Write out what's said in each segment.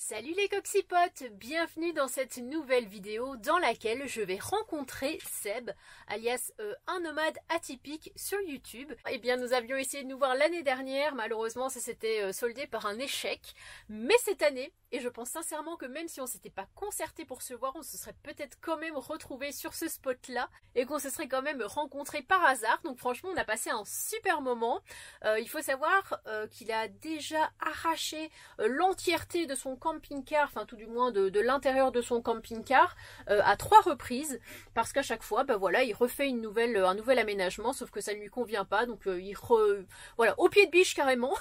Salut les coxypotes, bienvenue dans cette nouvelle vidéo dans laquelle je vais rencontrer Seb, alias un nomade atypique sur YouTube. Eh bien nous avions essayé de nous voir l'année dernière, malheureusement ça s'était soldé par un échec, mais cette année, et je pense sincèrement que même si on s'était pas concerté pour se voir, on se serait peut-être quand même retrouvé sur ce spot là, et qu'on se serait quand même rencontré par hasard, donc franchement on a passé un super moment. Il faut savoir qu'il a déjà arraché l'entièreté de son camping-car, enfin tout du moins de l'intérieur de son camping-car à 3 reprises, parce qu'à chaque fois, voilà, il refait un nouvel aménagement, sauf que ça ne lui convient pas, donc voilà, au pied de biche carrément.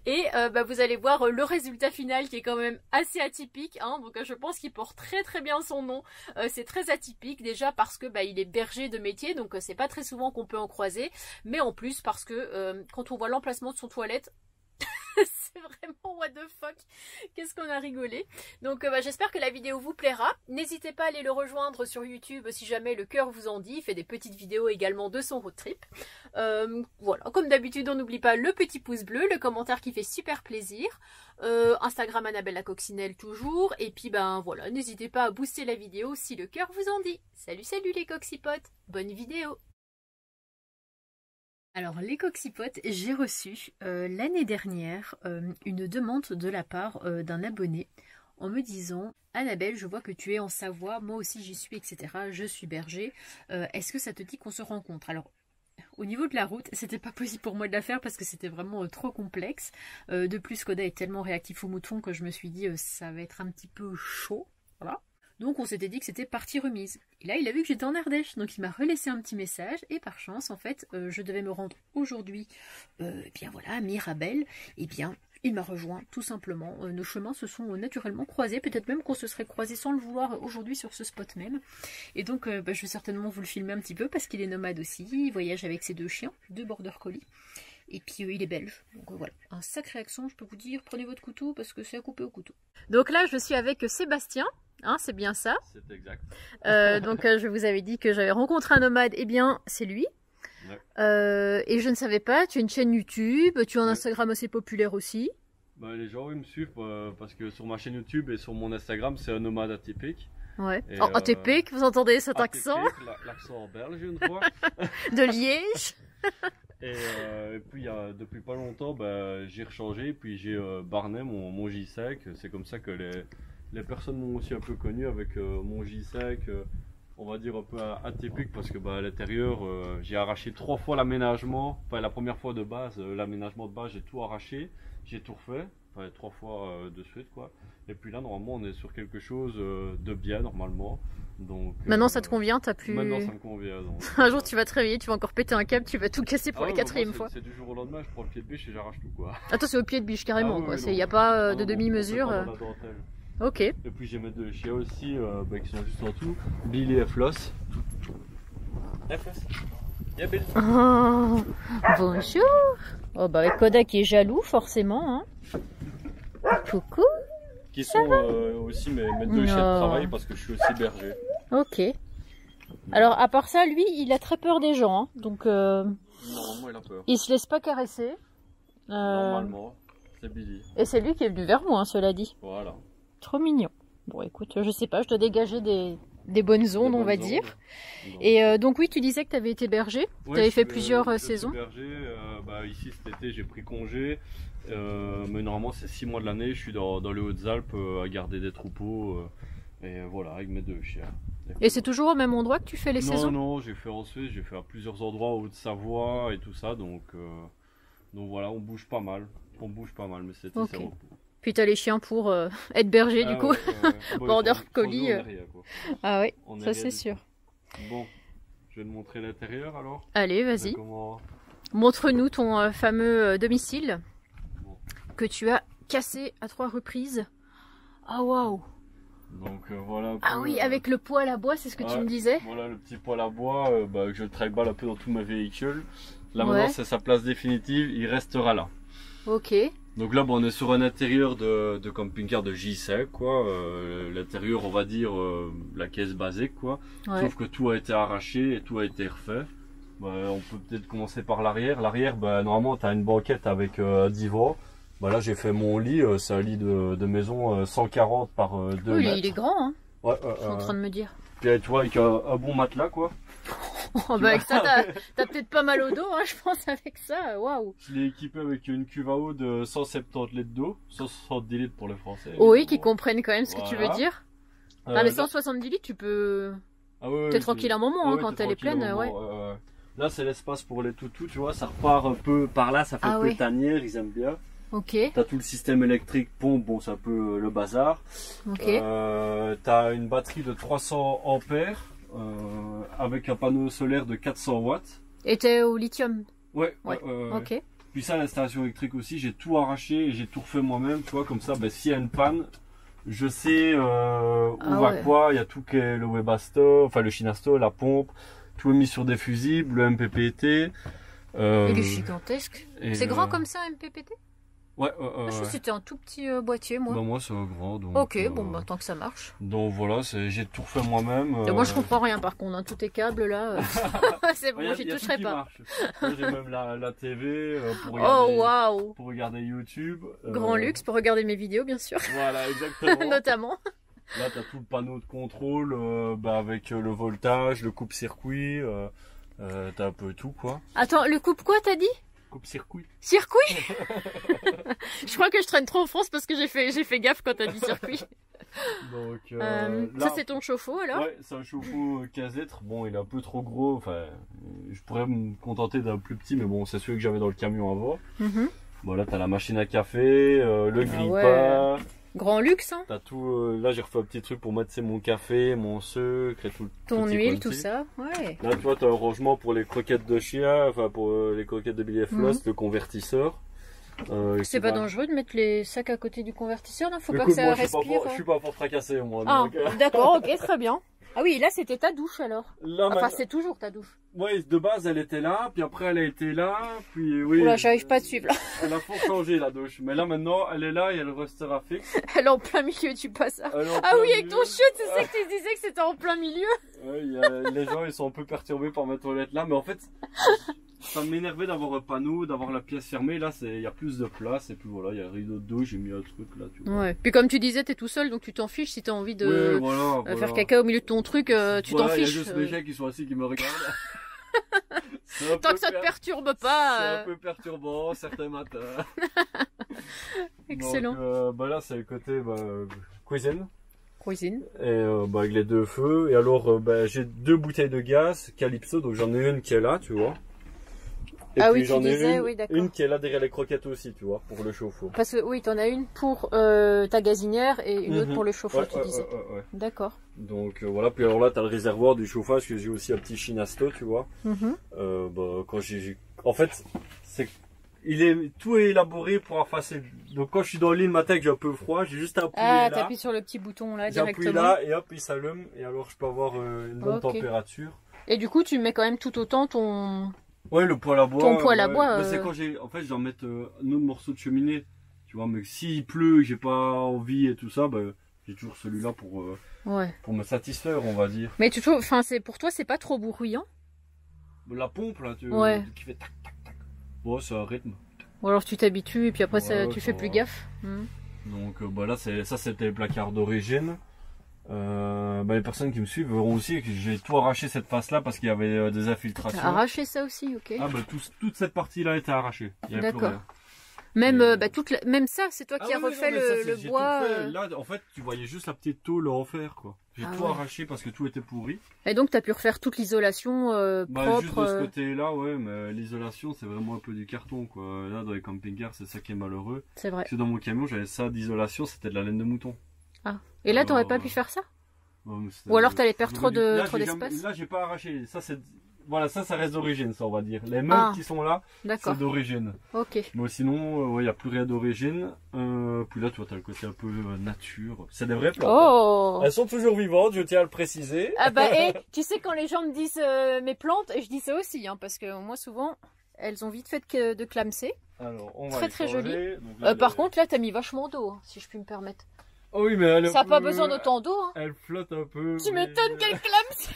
Et vous allez voir le résultat final qui est quand même assez atypique, hein, donc je pense qu'il porte très bien son nom. C'est très atypique déjà parce que il est berger de métier, donc c'est pas très souvent qu'on peut en croiser, mais en plus parce que quand on voit l'emplacement de son toilette, c'est vraiment what the fuck, qu'est-ce qu'on a rigolé. Donc j'espère que la vidéo vous plaira. N'hésitez pas à aller le rejoindre sur YouTube si jamais le cœur vous en dit. Il fait des petites vidéos également de son road trip. Voilà, comme d'habitude on n'oublie pas le petit pouce bleu, le commentaire qui fait super plaisir, Instagram Annabelle la Coccinelle toujours, et puis voilà, n'hésitez pas à booster la vidéo si le cœur vous en dit. Salut les coxypotes, bonne vidéo. Alors les coxypotes, j'ai reçu l'année dernière une demande de la part d'un abonné en me disant « Annabelle, je vois que tu es en Savoie, moi aussi j'y suis, etc. Je suis berger. Est-ce que ça te dit qu'on se rencontre ?» Alors au niveau de la route, c'était pas possible pour moi de la faire parce que c'était vraiment trop complexe. De plus, Koda est tellement réactif au mouton que je me suis dit ça va être un petit peu chaud. Voilà. Donc on s'était dit que c'était partie remise. Et là il a vu que j'étais en Ardèche, donc il m'a relaissé un petit message, et par chance en fait je devais me rendre aujourd'hui à Mirabel, et bien il m'a rejoint tout simplement. Nos chemins se sont naturellement croisés, peut-être même qu'on se serait croisés sans le vouloir aujourd'hui sur ce spot même. Et donc je vais certainement vous le filmer un petit peu parce qu'il est nomade aussi, il voyage avec ses 2 chiens, 2 border collies. Et puis il est belge, donc voilà, un sacré accent, je peux vous dire, prenez votre couteau parce que c'est à couper au couteau. Donc là je suis avec Sébastien, hein, c'est bien ça. C'est exact. Donc je vous avais dit que j'avais rencontré un nomade, et bien c'est lui. Ouais. Et je ne savais pas, tu as une chaîne YouTube, tu as un Instagram assez populaire aussi. Les gens ils me suivent parce que sur ma chaîne YouTube et sur mon Instagram c'est un nomade atypique. Ouais. Et, atypique, vous entendez cet accent? L'accent belge une fois. De Liège. Et puis depuis pas longtemps j'ai rechangé, puis j'ai Barnet, mon J5. C'est comme ça que les personnes m'ont aussi un peu connu avec mon J5, on va dire un peu atypique, parce que à l'intérieur j'ai arraché 3 fois l'aménagement. Enfin la première fois de base, l'aménagement de base j'ai tout arraché, j'ai tout refait, enfin 3 fois de suite quoi. Et puis là normalement on est sur quelque chose de bien normalement. Donc, maintenant ça te convient, t'as plus... Maintenant ça me convient. Donc, un jour tu vas te réveiller, tu vas encore péter un câble, tu vas tout casser pour la 4e fois. C'est du jour au lendemain, je prends le pied de biche et j'arrache tout quoi. Attends, c'est au pied de biche carrément quoi, il n'y a pas de demi-mesure. Ok. Et puis j'ai mes 2 chiens aussi qui sont juste en dessous, Billy et Floss. Hey Floss, y'a Bill. Oh, bonjour. Oh avec Koda qui est jaloux forcément, hein. Coucou. Qui sont aussi mes 2 chiens de travail parce que je suis aussi berger. Ok. Alors à part ça, lui, il a très peur des gens, hein, donc normalement il a peur. Il se laisse pas caresser. Normalement, c'est Billy. Et c'est lui qui est venu vers moi, hein, cela dit. Voilà. Trop mignon. Bon écoute, je sais pas, je dois dégager des bonnes ondes, on va dire. Et donc oui, tu disais que tu avais été berger, tu avais fait plusieurs saisons. Berger, ici cet été j'ai pris congé, mais normalement c'est 6 mois de l'année, je suis dans les Hautes-Alpes à garder des troupeaux, et voilà, avec mes 2 chiens. Et c'est toujours au même endroit que tu fais les saisons? Non, j'ai fait en Suisse, j'ai fait à plusieurs endroits, au Haute-Savoie et tout ça, donc voilà, on bouge pas mal, mais c'était ça. Puis tu as les chiens pour être berger du coup, border collie. Ah oui, ça c'est sûr. Bon, je vais te montrer l'intérieur alors. Allez, vas-y. Montre-nous ton fameux domicile que tu as cassé à 3 reprises. Ah waouh. Donc voilà. Ah oui, avec le poêle à bois, c'est ce que tu me disais. Voilà le petit poêle à bois que je traîne un peu dans tous mes véhicules. Là maintenant c'est sa place définitive, il restera là. Ok. Donc là on est sur un intérieur de camping-car de J5 quoi. L'intérieur on va dire la caisse basique quoi. Ouais. Sauf que tout a été arraché et tout a été refait. On peut peut-être commencer par l'arrière. L'arrière normalement tu as une banquette avec un divan. Bah là j'ai fait mon lit, c'est un lit de maison 140 par 2 Oui, mètres. il est grand, hein. Ouais, Je suis en train de me dire. Puis tu vois, avec un bon matelas quoi. Oh, bah avec ça, t'as peut-être pas mal au dos, hein, je pense, avec ça. Waouh. Je l'ai équipé avec une cuve à eau de 170 litres d'eau, 170 litres pour les Français. Oui, qui comprennent quand même ce que tu veux Voilà. dire. Ah, mais 170 litres, tu peux... Ah ouais, T'es tranquille un moment, hein, quand elle est pleine, ouais. Là, c'est l'espace pour les toutous, tu vois, ça repart un peu par là, ça fait un peu tanière, ils aiment bien. Ok. T'as tout le système électrique, pompe, bon, c'est un peu le bazar. Ok. T'as une batterie de 300 ampères avec un panneau solaire de 400 watts. Et t'es au lithium? Ouais. Ok. Puis ça, l'installation électrique aussi, j'ai tout arraché et j'ai tout refait moi-même, tu vois, comme ça, ben, s'il y a une panne, je sais où va quoi, il y a tout qui est le Webasto, enfin le Shinasto, la pompe, tout est mis sur des fusibles, le MPPT. Il est gigantesque. C'est grand comme ça, un MPPT? Ouais, je crois que c'était un tout petit boîtier, moi. Bah moi c'est un grand, donc... Ok, bon bah tant que ça marche. Donc voilà, j'ai tout refait moi-même. Moi je comprends rien par contre, hein, tous tes câbles là, c'est bon, j'y toucherai pas. J'ai même la TV pour regarder, pour regarder YouTube. Grand luxe pour regarder mes vidéos bien sûr. Voilà, exactement. Notamment. Là t'as tout le panneau de contrôle avec le voltage, le coupe-circuit, t'as un peu tout quoi. Attends, le coupe quoi t'as dit? Coupe-circuit. Circuit. Je crois que je traîne trop en France parce que j'ai fait gaffe quand t'as dit circuit. Donc, là, ça c'est ton chauffe-eau alors? Ouais, c'est un chauffe-eau casêtre. Bon, il est un peu trop gros. Enfin, je pourrais me contenter d'un plus petit, mais bon, c'est celui que j'avais dans le camion avant. Bon, là, t'as la machine à café, le grille-pain. Grand luxe, hein. T'as tout. Là, j'ai refait un petit truc pour mettre mon café, mon sucre et tout. Ton huile, tout ça. Ouais. Là, tu vois, t'as un rangement pour les croquettes de chien, enfin pour les croquettes de Billy Floss, le convertisseur. C'est pas dangereux de mettre les sacs à côté du convertisseur, non? Faut pas que ça respire. Je suis pas pour fracasser, moi. Ah, d'accord, ok, très bien. Ah oui, là c'était ta douche alors. Là, enfin, c'est toujours ta douche. Ouais, de base elle était là, puis après elle a été là, puis oui. Oula, j'arrive pas à te suivre là. Elle a fort changé la douche, mais là maintenant elle est là et elle restera fixe. Elle est en plein milieu du passage. Ah oui, avec ton chute, c'est ça que tu disais que c'était en plein milieu. Ouais, les gens ils sont un peu perturbés par ma toilette là, mais en fait ça m'énervait d'avoir un panneau, d'avoir la pièce fermée. Là il y a plus de place et puis voilà, il y a un rideau de douche, j'ai mis un truc là. Tu vois. Ouais. Puis comme tu disais, t'es tout seul, donc tu t'en fiches si t'as envie de faire caca au milieu de ton truc, tu t'en fiches. Il y a juste mes chèques qui sont assis qui me regardent. Tant que ça te perturbe pas. C'est un peu perturbant certains matins. Excellent. Donc, là c'est le côté cuisine. Cuisine. Et avec les deux feux. Et alors j'ai 2 bouteilles de gaz Calypso, donc j'en ai une qui est là, tu vois. Et puis j'en ai une qui est là derrière les croquettes aussi, tu vois, pour le chauffe-eau. Parce que oui, t'en as une pour ta gazinière et une autre pour le chauffe-eau, tu disais. D'accord. Donc voilà, puis alors là t'as le réservoir du chauffage, que j'ai aussi un petit Shinasto, tu vois. Quand en fait, tout est élaboré pour effacer. Donc quand je suis dans l'île le matin que j'ai un peu froid, j'ai juste à appuyer là. Ah, t'appuies sur le petit bouton là directement. J'appuie là et hop, il s'allume et alors je peux avoir une bonne température. Et du coup, tu mets quand même tout autant ton... Ouais, le poêle à bois. Ton poêle à bois. C'est quand en fait, je dois mettre un autre morceau de cheminée. Tu vois, mais s'il pleut, j'ai pas envie et tout ça, j'ai toujours celui-là pour me satisfaire, on va dire. Mais tu trouves, enfin, pour toi, c'est pas trop bruyant? La pompe là, qui fait tac tac tac. Bon, c'est un rythme. Ou alors tu t'habitues et puis après tu fais plus gaffe. Donc là, ça c'était le placard d'origine. Les personnes qui me suivent verront aussi que j'ai tout arraché cette face là parce qu'il y avait des infiltrations. T'as arraché ça aussi, ok. Ah toute cette partie là était arrachée. D'accord. Même même ça, c'est toi qui as refait le bois. Là, en fait, tu voyais juste la petite tôle en fer, quoi. J'ai tout arraché parce que tout était pourri. Et donc, tu as pu refaire toute l'isolation propre. Juste de ce côté-là, ouais, mais l'isolation, c'est vraiment un peu du carton, quoi. Là, dans les camping-cars, c'est ça qui est malheureux. C'est vrai. Parce que dans mon camion, j'avais ça d'isolation, c'était de la laine de mouton. Ah. Et là, t'aurais pas pu faire ça? Ou alors t'allais perdre trop d'espace? Là, j'ai pas arraché. Ça, c'est... Voilà, ça reste d'origine, ça, on va dire. Les meubles qui sont là, c'est d'origine. Ok. Mais sinon, il n'y a plus rien d'origine. Puis là, tu vois, tu as le côté un peu nature. C'est des vraies plantes. Oh. Elles sont toujours vivantes, je tiens à le préciser. Ah et tu sais, quand les gens me disent mes plantes, et je dis ça aussi, hein, parce que moi, souvent, elles ont vite fait de clamser. Alors, on va très joli. Là, par contre, là, t'as mis vachement d'eau, hein, si je puis me permettre. Oh oui, mais ça n'a pas besoin d'autant d'eau. Hein. Elle flotte un peu. Tu m'étonnes qu'elle clamse.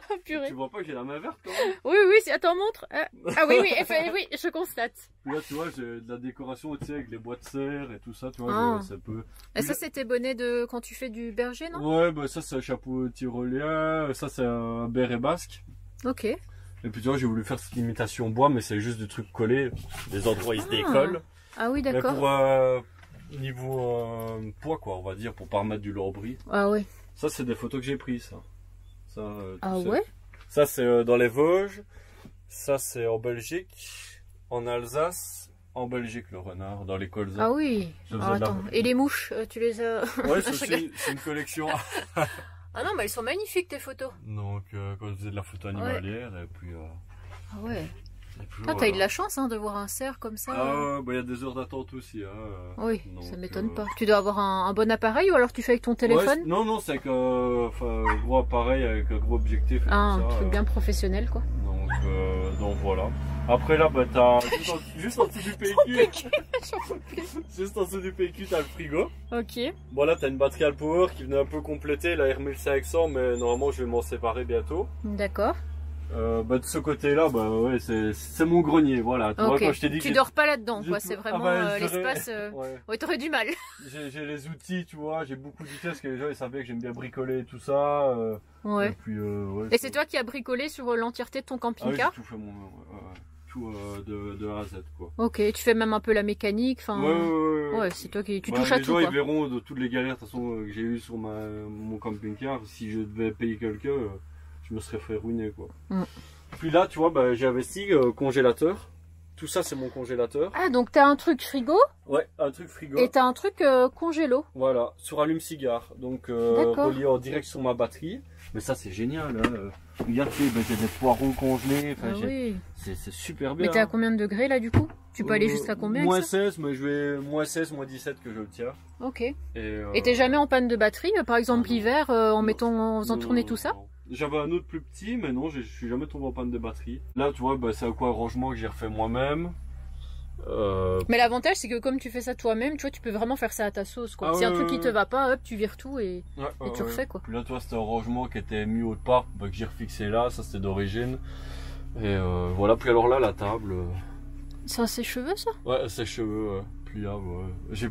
Oh, purée. Tu vois pas que j'ai la main verte quand même? Oui, oui, attends, montre. Ah oui, oui, oui, je constate. Puis là, tu vois, j'ai de la décoration, tu sais, avec les bois de serre et tout ça, tu vois, Ah. ça peut... Et ça, c'est tes bonnets de quand tu fais du berger, non? Ouais, bah ça, c'est un chapeau tyrolien, ça, c'est un béret basque. Ok. Et puis, tu vois, j'ai voulu faire cette imitation bois, mais c'est juste des trucs collés, des endroits où ils se décollent. Ah oui, Mais d'accord. pour niveau poids, quoi, on va dire, pour pas remettre du lambris. Ah oui. Ça, c'est des photos que j'ai prises, ça. Ah ouais? Ça, c'est dans les Vosges. Ça, c'est en Belgique, en Alsace, en Belgique, le renard, dans les colzas. Ah oui. Ah, attends. Et les mouches, tu les as... Ouais, c'est une collection. Ah non, mais elles sont magnifiques, tes photos. Donc, quand je faisais de la photo animalière, et puis... Ah ouais. Ah, t'as eu de la chance de voir un cerf comme ça. Ah, bah il y a des heures d'attente aussi. Oui, donc, ça m'étonne pas. Tu dois avoir un bon appareil ou alors tu fais avec ton téléphone? Ouais, non, c'est avec un gros appareil, avec un gros objectif. Et Ah, tout un ça, truc bien professionnel quoi. Donc voilà. Après là, bah, t'as juste en dessous du PQ. Juste en dessous du PQ, t'as le frigo. Ok. Bon là, t'as une batterie Alpower qui venait un peu compléter la R1500, mais normalement je vais m'en séparer bientôt. D'accord. Bah, de ce côté-là, bah ouais, c'est mon grenier, voilà. Tu vois, quand je t'ai dit que tu dors pas là-dedans, quoi. C'est vraiment l'espace. Ouais, t'aurais du mal. J'ai les outils, tu vois, j'ai beaucoup d'outils parce que les gens ils savaient que j'aime bien bricoler et tout ça. Ouais. Et puis, ouais. Et c'est toi qui as bricolé sur l'entièreté de ton camping-car? J'ai tout fait moi, tout de A à Z, quoi. Ok, tu fais même un peu la mécanique, enfin. Ouais, c'est toi qui touches à tout. Les gens ils verront de toutes les galères de toute façon que j'ai eues sur mon camping-car. Si je devais payer quelqu'un, je me serais fait ruiner, quoi. Puis là, tu vois, bah, j'ai investi congélateur. Tout ça, c'est mon congélateur. Ah, donc t'as un truc frigo? Ouais, un truc frigo. Et t'as un truc congélo? Voilà, sur allume-cigare. Donc, relié en direct sur ma batterie. Mais ça, c'est génial. Hein. Regarde, j'ai des poireaux congelés. Enfin, oui. C'est super bien. Mais t'es à combien de degrés là, du coup? Tu peux aller jusqu'à combien? Moins 16, mais je vais moins 16, moins 17 que je le tiens. Ok. Et t'es jamais en panne de batterie, par exemple l'hiver, en faisant tourner tout ça? J'avais un autre plus petit, mais non, je suis jamais tombé en panne de batterie. Là, tu vois, bah, c'est un arrangement que j'ai refait moi-même. Mais l'avantage, c'est que comme tu fais ça toi-même, tu vois, tu peux vraiment faire ça à ta sauce, quoi. Si un truc qui te va pas, hop, tu vires tout et tu refais, quoi. Puis là, tu vois, c'était un rangement qui était mis autre part, bah, que j'ai refixé là, ça c'était d'origine. Et voilà, puis alors là, la table. C'est un sèche-cheveux, ça? Ouais, sèche-cheveux, pliable, ouais.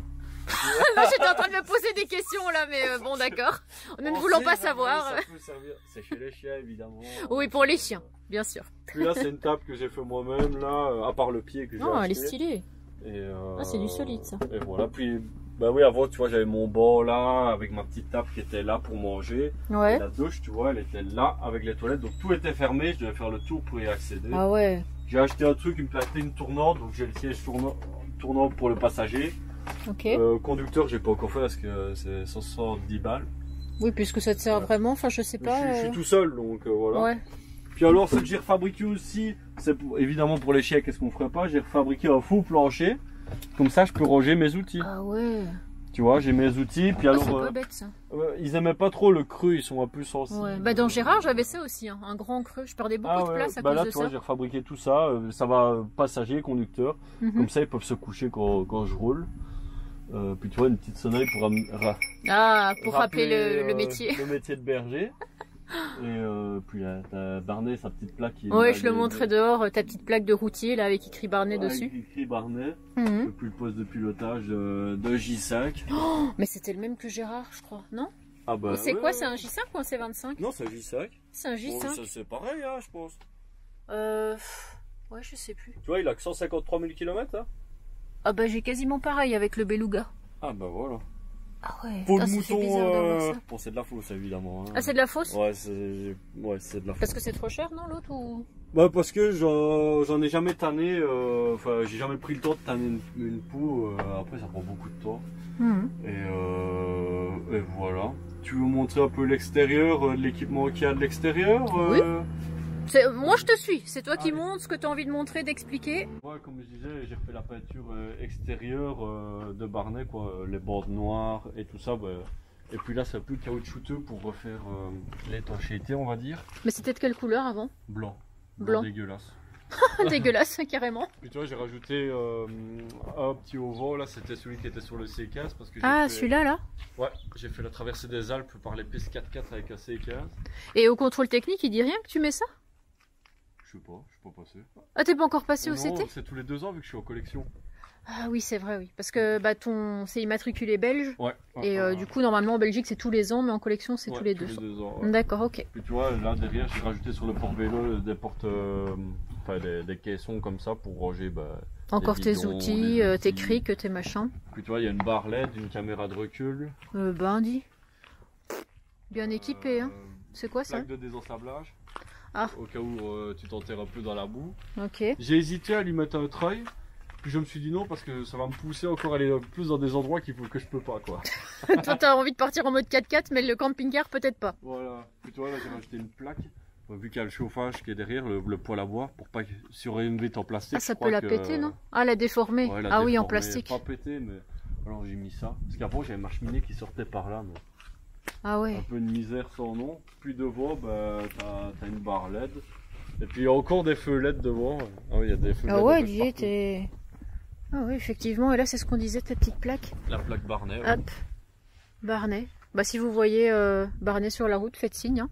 Non, j'étais en train de me poser des questions là, mais bon, d'accord. Nous ne voulons pas savoir. Ça peut servir. C'est chez les chiens, évidemment. Oui, pour les chiens, bien sûr. Puis là, c'est une table que j'ai fait moi-même, là, à part le pied que j'ai acheté. Oh, elle est stylée. Et c'est du solide, ça. Et voilà, puis, bah oui, avant, tu vois, j'avais mon banc là, avec ma petite table qui était là pour manger. Ouais. Et la douche, tu vois, elle était là, avec les toilettes. Donc tout était fermé, je devais faire le tour pour y accéder. Ah ouais. J'ai acheté un truc, une platine tournante, donc j'ai le siège tournant pour le passager. Ok. Conducteur, j'ai pas encore fait parce que c'est 170 balles. Oui, puisque ça te sert vraiment, enfin je sais pas. Je suis tout seul, donc voilà. Ouais. Puis alors, ce que j'ai refabriqué aussi, c'est évidemment pour les chiens, qu'est-ce qu'on ferait pas? J'ai refabriqué un faux plancher, comme ça je peux ranger mes outils. Ah ouais. Tu vois, j'ai mes outils, puis alors... c'est pas bête ça. Ils aimaient pas trop le creux, ils sont un peu sensibles. Ouais. Bah dans Gérard, j'avais ça aussi, hein. Un grand creux, je perdais beaucoup de place à cause là, de tu vois, ça. j'ai refabriqué tout ça, ça va passager, conducteur, comme ça ils peuvent se coucher quand je roule. Puis tu vois, une petite sonnerie pour rappeler le métier. Le métier de berger. Et puis t'as Barnet, sa petite plaque qui est... Ouais, je le montrais dehors, ta petite plaque de routier là avec écrit Barnet dessus. Avec écrit Barnet. Et puis le poste de pilotage de J5. Oh, mais c'était le même que Gérard, je crois, non? Ah bah, c'est quoi, c'est un J5 ou un C25? Non, c'est un J5. C'est un J5. Bon, c'est pareil, hein, je pense. Ouais, je sais plus. Tu vois, il a que 153 000 km là. Ah bah j'ai quasiment pareil avec le Beluga. Ah bah voilà. Ah ouais. Pour le mouton, bon, c'est de la fausse évidemment. Hein. Ah, c'est de la fausse? Ouais, c'est de la fausse. Parce que c'est trop cher, non, l'autre ou... Bah parce que j'en ai jamais tanné, enfin j'ai jamais pris le temps de tanner une poux, après ça prend beaucoup de temps. Et voilà. Tu veux montrer un peu l'extérieur, l'équipement qu'il y a de l'extérieur? Oui. Moi je te suis, c'est toi qui montres ce que tu as envie de montrer, d'expliquer. Ouais, comme je disais, j'ai refait la peinture extérieure de Barnet, quoi, les bords noires et tout ça. Bah, et puis là c'est un peu caoutchouteux pour refaire l'étanchéité, on va dire. Mais c'était de quelle couleur avant? Blanc. Blanc. Dégueulasse. Dégueulasse, carrément. Puis tu vois, j'ai rajouté un petit auvent, là, c'était celui qui était sur le C15. Parce que Ah, celui-là, là? Ouais, j'ai fait la traversée des Alpes par les pistes 4x4 avec un C15. Et au contrôle technique, il dit rien que tu mets ça? Je sais pas passé. Ah, t'es pas encore passé au Non, CT? c'est tous les 2 ans vu que je suis en collection. Ah oui, c'est vrai, oui. Parce que bah, c'est immatriculé belge. Ouais. Et du coup, normalement, en Belgique, c'est tous les ans, mais en collection, c'est tous les 2 ans. Ouais. D'accord, ok. Puis tu vois, là derrière, j'ai rajouté sur le port-vélo des portes, enfin des caissons comme ça pour ranger. Encore des tes bidons, outils, des tes outils. crics, tes machins. Puis tu vois, il y a une barre LED, une caméra de recul. Dis. Bien équipé, hein. C'est quoi ça? Plaque de désensablage. Ah. Au cas où tu t'enterres un peu dans la boue. Ok. J'ai hésité à lui mettre un treuil. Puis je me suis dit non parce que ça va me pousser encore à aller plus dans des endroits que je peux pas quoi. Toi t'as envie de partir en mode 4x4 mais le camping-car peut-être pas. Voilà. Puis tu vois là j'ai rajouté une plaque. Vu qu'il y a le chauffage qui est derrière, le poêle à bois, pour pas que si on aurait une vitre en plastique. Ah ça peut la péter non? Ah la déformer. Ouais, ah oui en plastique. Pas péter mais alors j'ai mis ça. Parce qu'avant j'avais ma cheminée qui sortait par là. Mais... Ah ouais. Un peu une misère sans nom. Puis devant t'as une barre LED. Et puis il y a encore des feux LED devant. Ah oui il y a des feux LED. Ah ouais Didier t'es... Ah oui, effectivement, et là c'est ce qu'on disait, ta petite plaque. La plaque Barnet. Ouais. Hop, Barnet. Bah si vous voyez Barnet sur la route, faites signe. Hein.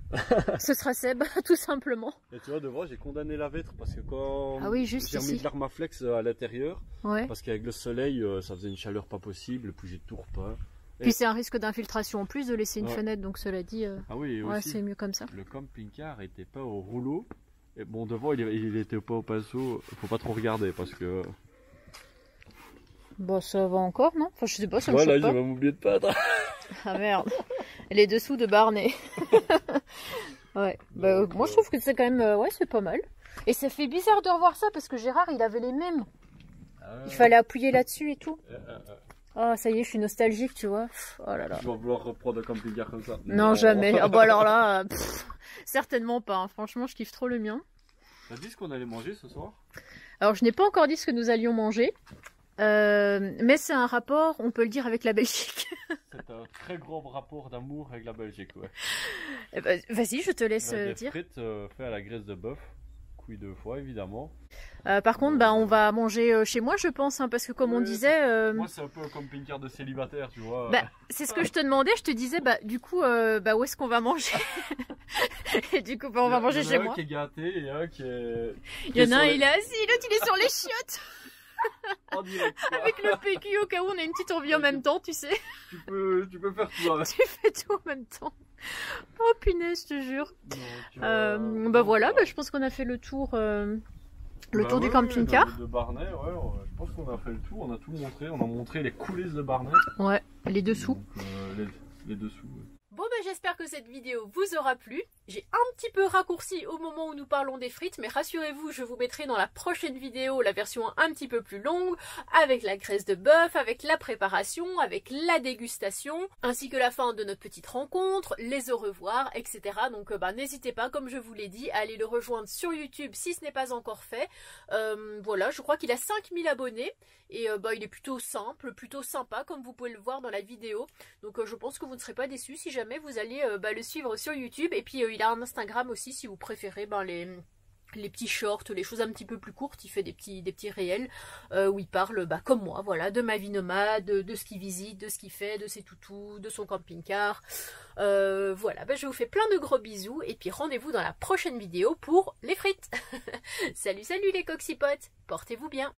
Ce sera Seb, tout simplement. Et tu vois, devant, j'ai condamné la vitre parce que quand juste j'ai remis de l'Armaflex à l'intérieur, parce qu'avec le soleil, ça faisait une chaleur pas possible, puis j'ai tout repeint. Puis c'est un risque d'infiltration en plus de laisser une fenêtre, donc cela dit, ah oui, ouais, c'est mieux comme ça. Le camping-car était pas au rouleau. Et bon, devant, il était pas au pinceau. Faut pas trop regarder parce que... Bon, ça va encore, non? Enfin, je sais pas, ça me choque là, pas. j'ai même oublié de peindre. Ah merde. Les dessous de Barnet. Ouais. Bah, moi, je trouve que c'est quand même... ouais, c'est pas mal. Et ça fait bizarre de revoir ça parce que Gérard, il avait les mêmes. Il fallait appuyer là-dessus et tout. Oh, ça y est, je suis nostalgique, tu vois. Oh là là. Tu vas vouloir reprendre un camping-car comme ça? Non, jamais. Ah bah alors là, certainement pas. Hein. Franchement, je kiffe trop le mien. T'as dit ce qu'on allait manger ce soir? Alors, je n'ai pas encore dit ce que nous allions manger. Mais c'est un rapport, on peut le dire, avec la Belgique. C'est un très grand rapport d'amour avec la Belgique, ouais. Eh ben, vas-y, je te laisse des dire. frites faites à la graisse de bœuf, cuit 2 fois évidemment. Par contre, on va manger chez moi, je pense, hein, parce que comme on disait... Moi, c'est un peu un camping-car de célibataire, tu vois. C'est ce que je te demandais, je te disais, du coup, où est-ce qu'on va manger? Et du coup, on va manger chez moi. Il y en a un qui est gâté et un qui est... Il y en a un, il est assis, l'autre, il est sur les chiottes. En direct, avec le PQ au cas où on a une petite envie en même temps, tu sais. Tu peux faire tout avec. Tu fais tout en même temps. Oh punaise, je te jure. Voilà, je pense qu'on a fait le tour, du camping-car. De Barnet, ouais, je pense qu'on a fait le tour, on a tout montré, on a montré les coulisses de Barnet. Ouais, les dessous. Donc, les dessous, ouais. Bon j'espère que cette vidéo vous aura plu. J'ai un petit peu raccourci au moment où nous parlons des frites, mais rassurez-vous, je vous mettrai dans la prochaine vidéo la version un petit peu plus longue, avec la graisse de bœuf, avec la préparation, avec la dégustation, ainsi que la fin de notre petite rencontre, les au revoir, etc. Donc n'hésitez pas, comme je vous l'ai dit, à aller le rejoindre sur YouTube si ce n'est pas encore fait. Voilà, je crois qu'il a 5000 abonnés, et il est plutôt simple, plutôt sympa, comme vous pouvez le voir dans la vidéo. Donc je pense que vous ne serez pas déçus si jamais vous allez le suivre sur YouTube. Et puis il a un Instagram aussi si vous préférez les petits shorts, les choses un petit peu plus courtes. Il fait des petits réels où il parle comme moi, voilà, de ma vie nomade, de ce qu'il visite, de ce qu'il fait, de ses toutous, de son camping-car. Voilà, je vous fais plein de gros bisous et puis rendez-vous dans la prochaine vidéo pour les frites. Salut les coxipotes, portez-vous bien.